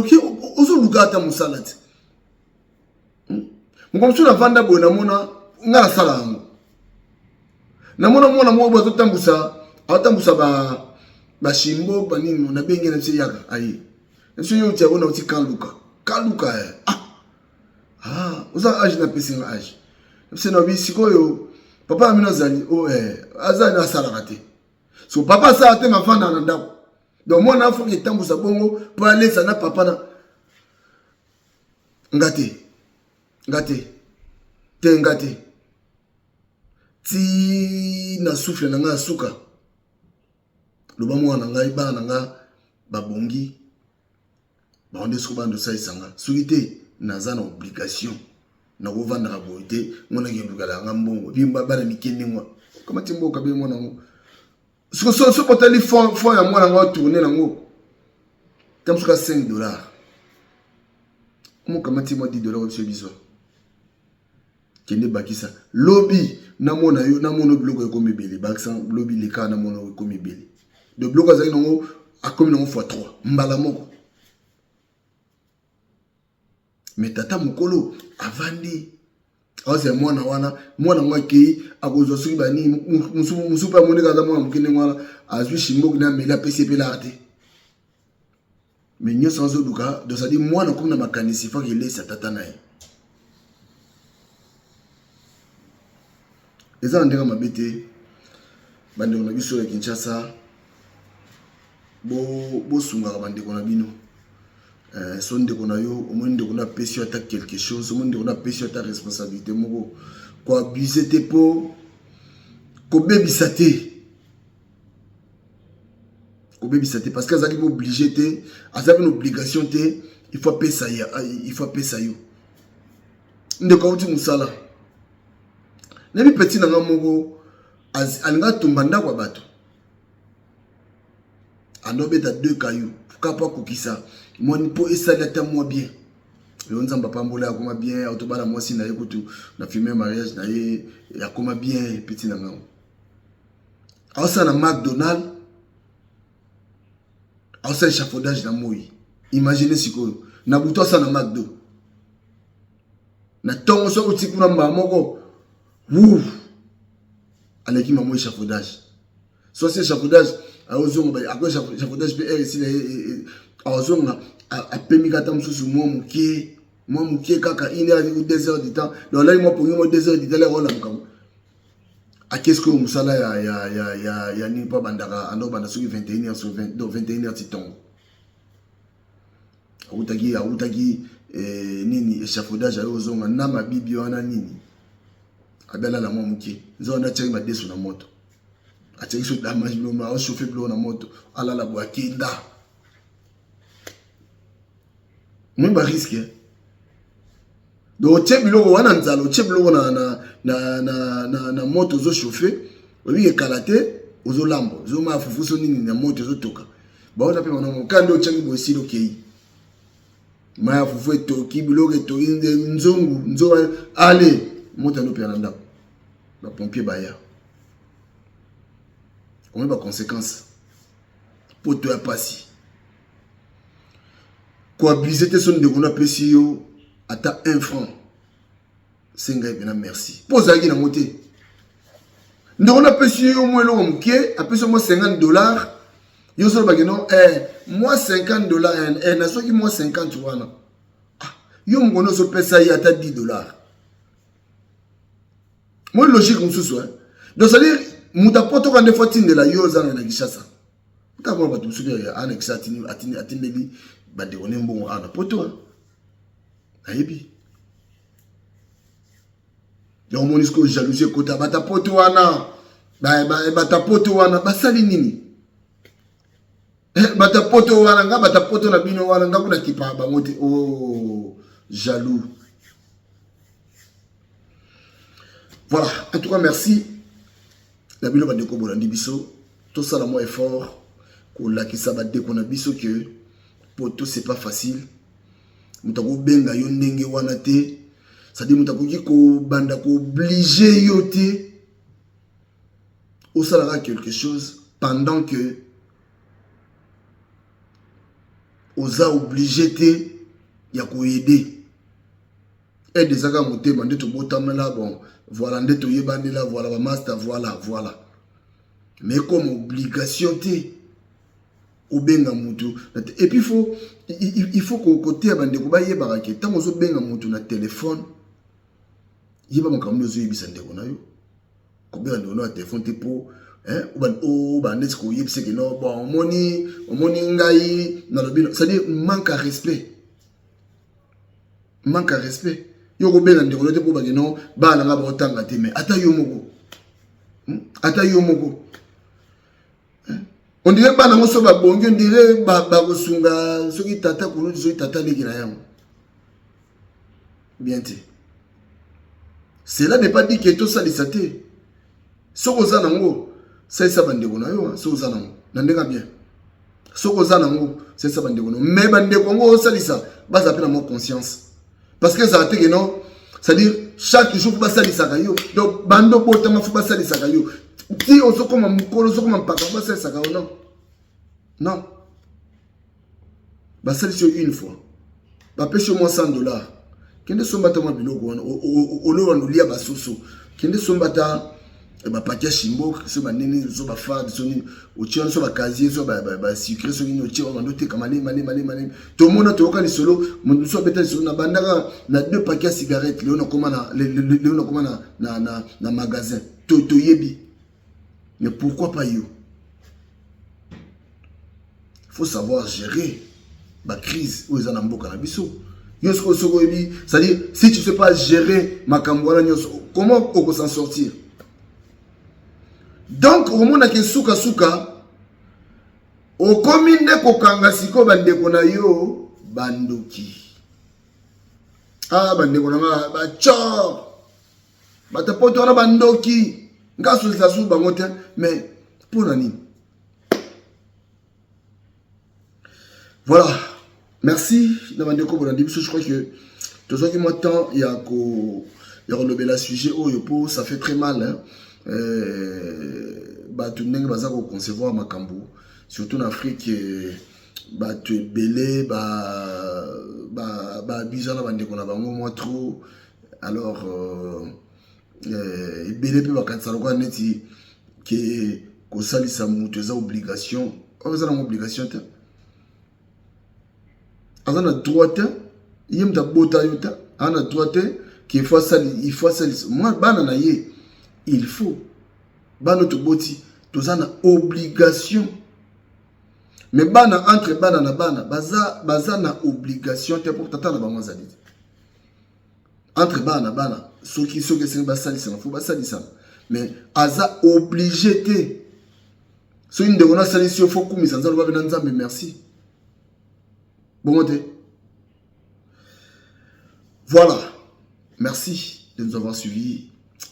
ozo lukata musalati mukomsu na vanda bo na mona ngala sala ngo na mona mona mo bazo tambusa ba shimbo banini na benge na tsiyaka ayi nso yo tia bona uti kaluka uza age na pesi nga age nso na bisiko yo papa amino zali azali na sala kate so papa sa te na vanda na ndako donc moi na faut etambusa bongo pour aller ça na papa na ngate ti na souffle na nga suka loba mwana ngai ba na nga babongi ba onde so bando sa isanga suite naza na obligation na kovanda ka boite mona ke lugala nga mbongo bimba bana mikende mwa kama timbo ka be mwana ngo so potali fond ya mwana ngo tourner nango tam suka $5 kama timbo $10 au biso kende bakisa lobby na mona yo na mono bloko ko mibeli baksan lobby le ka na mono ko mibeli de bloko za ngo akomi nango x3 mbala moko mais tata mukolo avandi ose mwana wana mwana ngaki akozo suki bani musupa moneka za mwana mukene ngwana azwi shimbo na mela PCP la arte mais nyo sanzo duka do ça dit mwana comme na makanisi fa qu'il laisse tata nae eza ndenge mabete bande na biso ya Kinshasa bo sunga bande kona bino son de kona yo au moins de kona pesi ata quelque chose au moins de kona pesi ata responsabilité moko ko abuser te po ko bebisa te parce que azali obligé te azali une obligation te il faut payer ça yo ndeko uti musala nebi petit na moko alinga tumbanda kwa bato anobeta 2 cailloux kapa kokisa moni po esalata moi bien le nzamba pambola akoma bien autobana mwasi na yekutu na filmer mariage na ye akoma bien petit na ngao asa na McDonald asa échafaudage na moi imaginez sikoyo na buto asa na McDo na tongo so utikuna mba moko ouf aleki maman échafaudage so c'est échafaudage aozonga après échafaudage pe ici aozonga apemi kata mususu moi mukie kaka 1 heure ou 2 heures du temps donc là moi pour moi 2 heures du temps là on a comme à qu'est-ce que musala ya ni pas bandaka ando banda sur 21h sur 20 donc 21h titongo autaki nini échafaudage ayo zonga na mabibi wana nini abela la momuki nzona tsheki madesu na moto atsheki so damage bloma o chauffer blo na moto ala la bwa kinda mwe risque donc tsheki biloko wana nzalo tsheki biloko na moto zo chauffer obi ekalate ozo lambo zo ma fufuso nini na moto zo toka baona pe mwana mokando tsheki bosilo kei maya fufu etoki biloko etoki nzongo ale moto ando pia na ndako bapompier baya omoi baconséquence poto ya pasi koabuse te so ndeko na apesi yo ata 1 franc sengai pena merci mpo ozalaki nango te ndeko na apesi yo mwa eloko moke apesi yo mwa $50 yo solo bakeno moi $50 na soki moi 50 wana yo mongono ozopesa ye ata $10 moi logique mosusu donc ça veut dire muta poto kande fois tindela yo zanga na Kinshasa ta mwa batu soki ana Kinshasa atindeli bandeko ne mbongo ana poto ayebi yo monisko jalousie kota bata poto wana bata poto wana basali nini bata poto wana nga bata poto na bino wana nga kuna kipa bango te oh jaloux. Voilà, en tout cas merci. La bilo bandeko bolandi biso, tout ça la moi effort ko la ki sabade ko na biso que poto c'est pas facile. Mutako benga yo ndenge wana te. Ça dit mutako ki ko banda ko obligé yo te. Au salara quelque chose pendant que oza obligé te ya ko aider. Et des aga moté bande to botamela bon voilà ndeto yebandi là voilà ba master voilà mais comme obligation te obenga mutu et puis il faut que côté bande ko ba yeba ke tango zo benga mutu na téléphone yeba makambo zo yebisa ndeko na yo ko benga ndeko na téléphone te po o ba ndetse ko yebisa ke no bon omoni ngai na lobino ça dit manque à respect yo ko benga ndeko lote po ba keno ba na nga ba otanga te mais ata yo moko on dirait ba na ngo so ba bongi on dirait ba kosunga soki tata ko soki tata leki na yango bien te cela n'est pas dit que tout ça les saté soko za nango c'est ça bandeko na yo soko za nango na ndenga bien soko za nango c'est ça bandeko no mais bandeko ngo salisa ba za pena mo conscience. Parce que ça a été que non, c'est-à-dire chaque jour faut passer les sakayo. Donc bando botama faut passer les sakayo. Si on se comme un mukolo, se comme un papa, passer les sakayo non. Non. Bah ça c'est une fois. Bah pêche moi $100. Kende sombata ma biloko wana o lo wana lia basoso. Kende sombata ba patia shimbo so ba nini so ba fa so ni o tchon so ba casier so ba sucre so ni o tchon ba note kamale male to mona to ka ni solo mon so beta so na bandaka na 2 paquets cigarettes le on comment na magasin to yebi mais pourquoi pas yo faut savoir gérer la crise où ils en amboka na biso yo so yebi c'est à dire si tu sais pas gérer makambo wana nyoso comment on peut s'en sortir. Donc au monde ke suka o kominde ko kanga siko bandeko na yo bandoki bandeko na ba chor bata poto na bandoki ngaso za su bango te mais pour nani. Voilà, merci na bandeko bolandi biso. Je crois que tout ça qui m'attend il y a relevé la sujet pour ça fait très mal hein. Tout le monde va concevoir makambo surtout en Afrique tu es belé bizarre bande qu'on a moins trop alors belé peut pas ça le neti que ko sali sa mutu za obligation on a une obligation ta azana droit yem ta bota yota ana droit qu'il faut sali moi bana na ye il faut bana toboti toza na obligation mais bana entre bana na bana baza na obligation te pour tata na bango zali entre bana bana soki c'est basalisa na fo basalisa mais aza obligé te so une de on a salisi faut kumisa nzalo ba nzambe merci bon te voilà merci de nous avoir suivis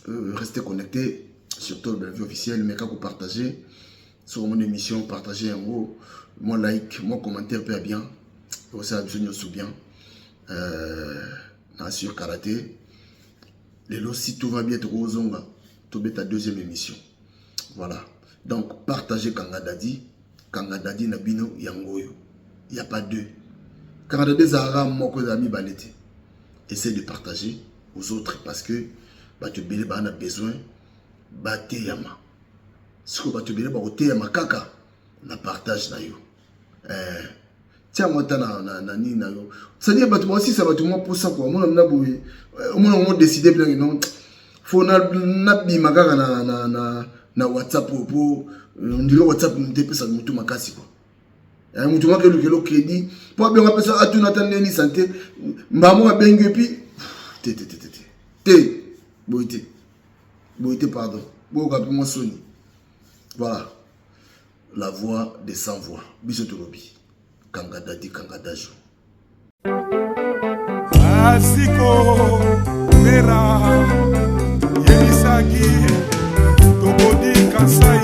restez connectés sur Tolo Bella Vie officiel mais quand vous partagez sur mon émission partagez en gros mon like mon commentaire peut bien aussi besoin de bien sur karaté les lots si tout va bien trop zonga tout ta deuxième émission voilà donc partagez Kanga Dadi na bino yangoyo il y a pas deux Kanga Dadi zara moko zami balete essayez de partager aux autres parce que bato belé ba na besoin baté yama ce que bato belé ba oté yama kaka na partage na yo tiens moi na ni na yo ça dit bato moi aussi ça bato moi pour ça quoi mon na boui on décider bien non faut na bima kaka na WhatsApp pour on dirait WhatsApp nous dépêche mutu makasi quoi mutu makelo kelo crédit pour bien appeler ça atuna tandeni santé mbamo abengue puis Boïté, pardon. Voilà. La voix des sans voix. Bisotolobi. Kanga Dadi, Kanga Dajo. Asiko, Mera, Yemisaki, Tobodi, Kansai.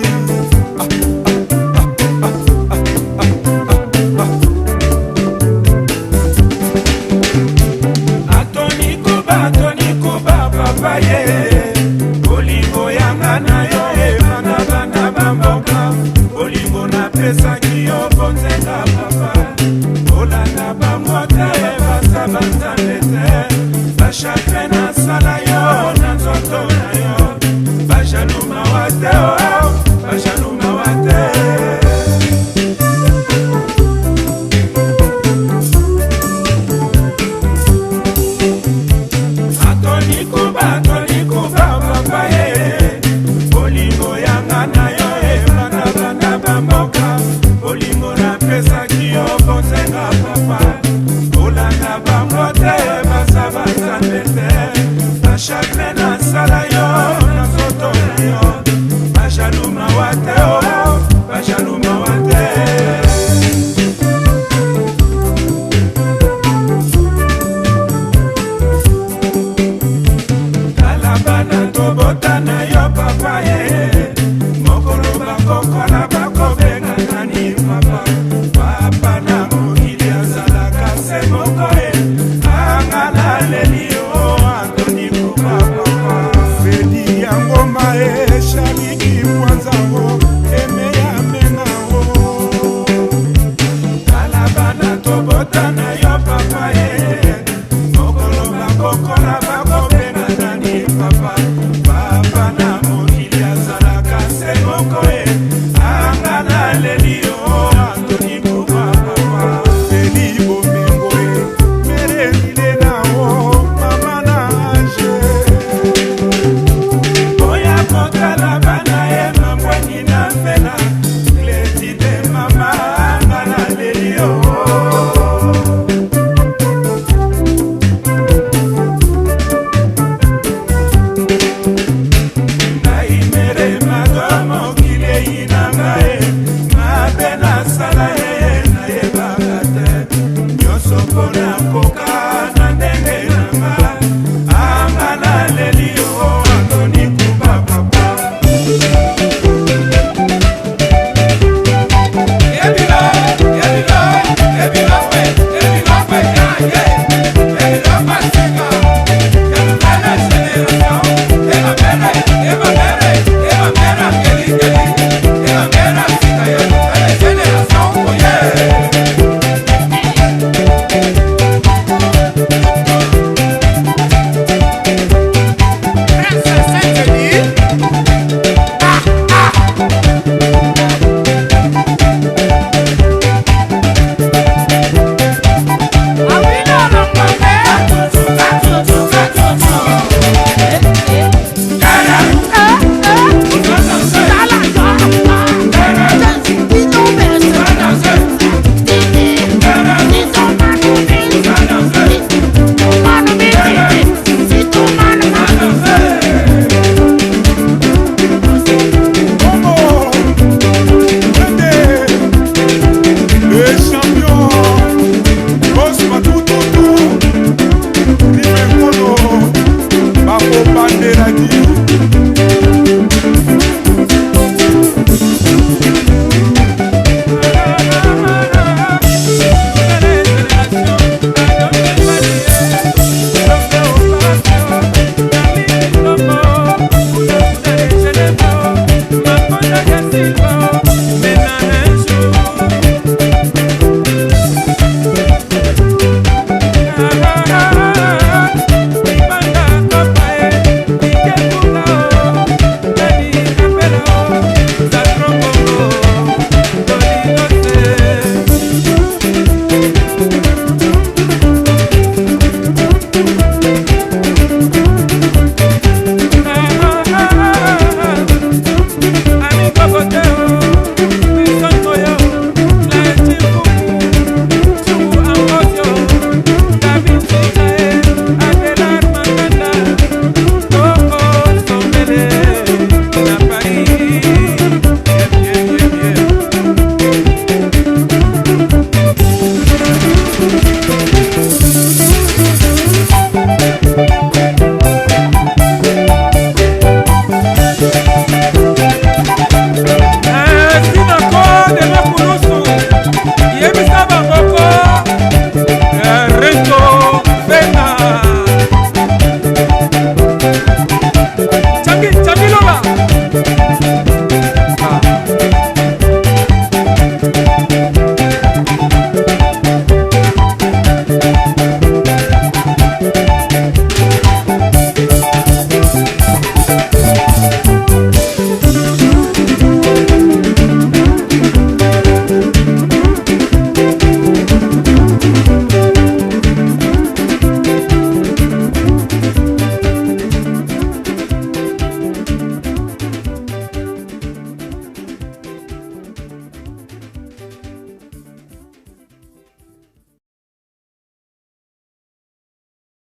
Olingo yanga na yo ebana bana bamboka Olingo na pesa kiyo bonzenga papa Olanda bamota ebasa banzambete Bashakre na sala yo na nzoto na yo Bajaluma wate o Bajaluma wate Chakre na sala yo na soto na yo Bajaluma wate o Bajaluma wate Talabana tobota na yo papa ye Mokolo bakokola bakobenga nani papa Papa na mokili azalaka se moko ye Angana leli Shabiki kwanza ho emeya mena ho Talabana tobota na yo papa ye Mokolo bakokola bakobena nani papa Papa na mokili azalaka se moko ye Angana leli yo Antoni Buba papa Feli bomengo ye Mere nile na ho Mama na anje Talabana e mamwani na fena Kleti de mama Angana lelio bango